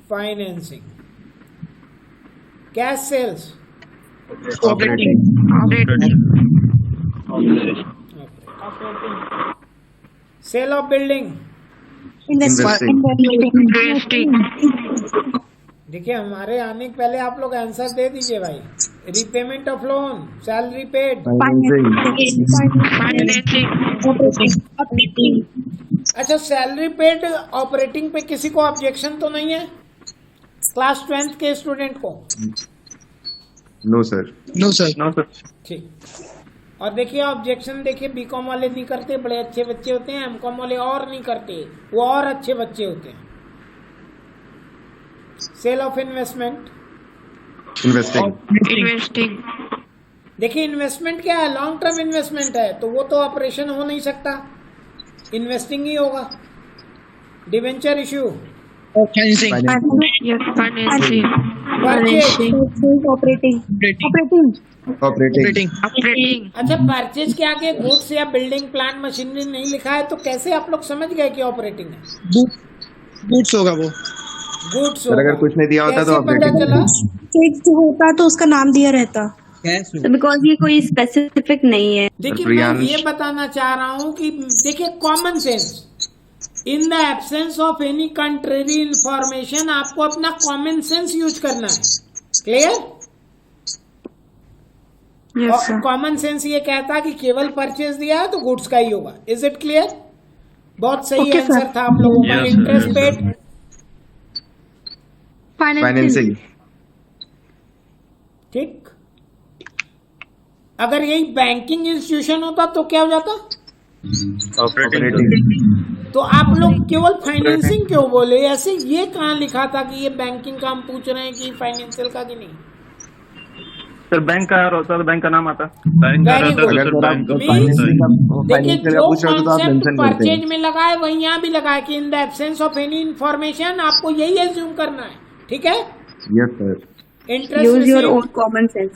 Financing. Cash sales. Sale of building. देखिए हमारे आने के पहले आप लोग आंसर दे दीजिए भाई। Repayment of loan, salary paid. अच्छा, सैलरी पेड ऑपरेटिंग पे किसी को ऑब्जेक्शन तो नहीं है क्लास 12th के स्टूडेंट को? No sir. No sir. ठीक। और देखिए ऑब्जेक्शन देखिए, बीकॉम वाले नहीं करते, बड़े अच्छे बच्चे होते हैं। एमकॉम वाले और नहीं करते, वो और अच्छे बच्चे होते हैं। Sale of investment. इन्वेस्टिंग। देखिए इन्वेस्टमेंट क्या है, लॉन्ग टर्म इन्वेस्टमेंट है, तो वो तो ऑपरेशन हो नहीं सकता, इन्वेस्टिंग ही होगा। Debenture issue. फाइनेंसिंग। ऑपरेटिंग। अच्छा, परचेज के आगे गुड्स या बिल्डिंग प्लांट मशीनरी नहीं लिखा है, तो कैसे आप लोग समझ गए कि ऑपरेटिंग है? गुड्स होगा वो। गुड्स। अगर कुछ नहीं दिया होता तो पता चला? फिक्स होता तो उसका नाम दिया रहता। बिकॉज ये कोई स्पेसिफिक नहीं है। देखिए मैं ये बताना चाह रहा हूँ कि देखिए common sense, in the absence of any contrary information आपको अपना कॉमन सेंस यूज करना है। क्लियर? कॉमन सेंस ये कहता है कि केवल परचेज दिया है तो गुड्स का ही होगा। Is it clear? बहुत सही आंसर था आप लोगों का। Interest paid. फाइनेंसिंग। ठीक। अगर यही बैंकिंग इंस्टीट्यूशन होता तो क्या हो जाता? ऑपरेटिंग। तो आप लोग केवल फाइनेंसिंग क्यों बोले? ऐसे ये कहाँ लिखा था कि ये बैंकिंग का हम पूछ रहे हैं कि फाइनेंशियल का कि नहीं? सर बैंक का होता है, बैंक का नाम आता। Very good. देखिए जो कॉन्सेप्ट परचेज में लगा है वही यहाँ भी लगा है कि in the absence of any information, आपको यही एज्यूम करना है। ठीक है? Yes sir. Interest use your receive. Own common sense.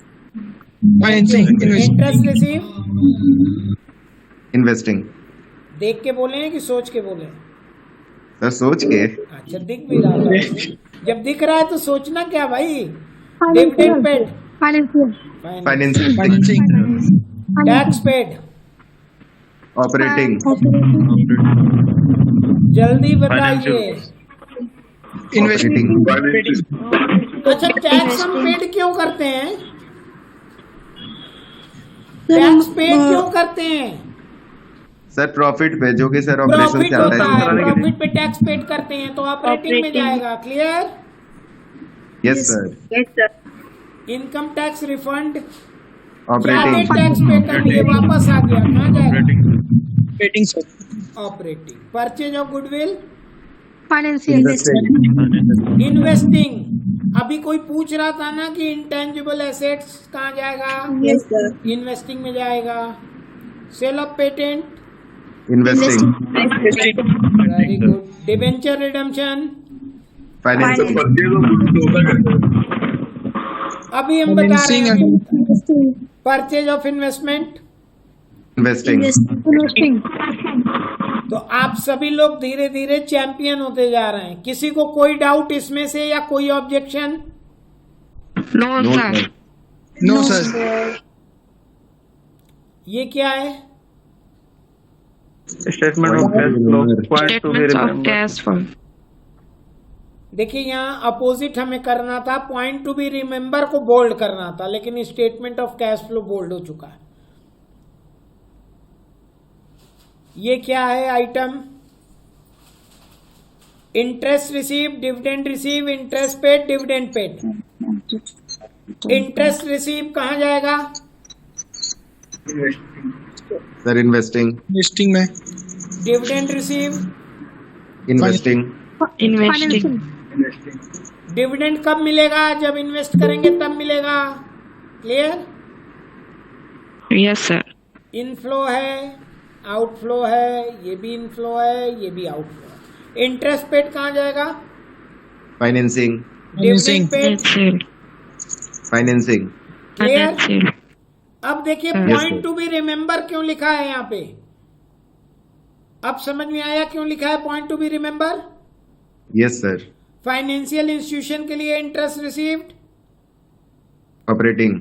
Interest receive. Investing. देख के बोले हैं कि सोच के बोले हैं? सर सोच के। अच्छा, दिख भी रहा है। जब दिख रहा है तो सोचना क्या भाई? Dividend paid. Financing. Tax paid. Operating. जल्दी बताइए। इन्वेस्टिंग। अच्छा, टैक्स हम पेड क्यों करते हैं? टैक्स पेड क्यों करते हैं? सर प्रॉफिट पे, जो कि सर ऑपरेशन प्रॉफिट चलता होता है, है। प्रॉफिट पे टैक्स पेड करते हैं तो ऑपरेटिंग में जाएगा। Clear? Yes sir. Yes sir. Income tax refund. Operating. Tax पे करके वापस आ गया, कहाँ जाएगा? Operating sir. Operating. Purchase of goodwill. Financial. Investing. अभी कोई पूछ रहा था ना कि इंटेंजिबल एसेट्स कहाँ जाएगा? Yes, sir. इन्वेस्टिंग में जाएगा। Sale of patent, investing, very good. Debenture redemption, financing, अभी हम बता रहे हैं। Investing. Purchase of investment. Investing. Investing. तो आप सभी लोग धीरे धीरे चैंपियन होते जा रहे हैं। किसी को कोई डाउट इसमें से या कोई objection? No sir. No, sir. ये क्या है? Statement of cash flow, point to be remember. देखिए यहाँ अपोजिट हमें करना था, पॉइंट टू बी रिमेंबर को बोल्ड करना था, लेकिन statement of cash flow bold हो चुका है। ये क्या है item? Interest receive, dividend receive, interest paid, dividend paid. Interest receive कहाँ जाएगा? Sir investing. Investing में डिविडेंड रिसीव, इन्वेस्टिंग। डिविडेंड कब मिलेगा? जब इन्वेस्ट करेंगे तब मिलेगा। क्लियर? Yes sir. इनफ्लो है, आउटफ्लो है, ये भी इनफ्लो है, ये भी आउटफ्लो है। इंटरेस्ट पेड कहाँ जाएगा? Financing. Dividend paid, financing. Clear? अब देखिए Yes, point to be remember क्यों लिखा है यहाँ पे? अब समझ में आया क्यों लिखा है point to be remember? Yes sir. Financial institution के लिए interest received, operating.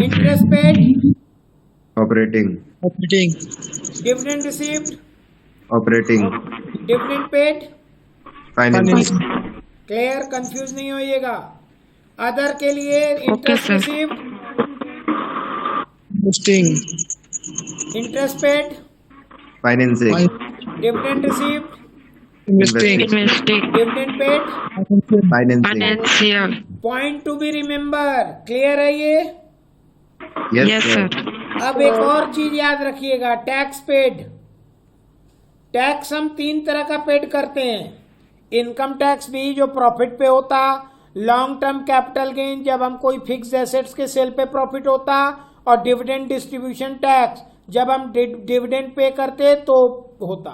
Interest paid, operating. operating. Dividend received, operating. Dividend paid. Financing. Clear? Confuse नहीं होइएगा। अदर के लिए interest sir. Received, Investing. Interest paid, financing. Dividend received, Investing. Dividend paid. Financing. Point to be remember. Clear है ये? Yes sir. अब एक और चीज याद रखिएगा, टैक्स पेड। टैक्स हम 3 तरह का पेड करते हैं। इनकम टैक्स भी जो प्रॉफिट पे होता, लॉन्ग टर्म कैपिटल गेन जब हम कोई फिक्स एसेट्स के सेल पे प्रॉफिट होता, और डिविडेंड डिस्ट्रीब्यूशन टैक्स जब हम डिविडेंड पे करते तो होता।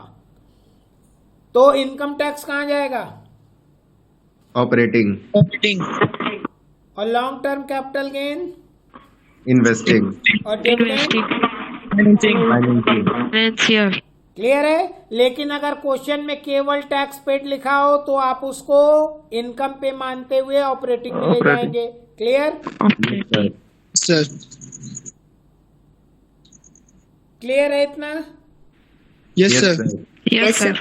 तो इनकम टैक्स कहाँ जाएगा? ऑपरेटिंग। Operating. और long term capital gain investing. और डिविडेंड। फाइनेंसिंग। क्लियर है? लेकिन अगर क्वेश्चन में केवल टैक्स पेड लिखा हो तो आप उसको इनकम पे मानते हुए ऑपरेटिंग में ले जाएंगे। क्लियर? Sir. क्लियर है इतना? Yes, sir. Yes sir.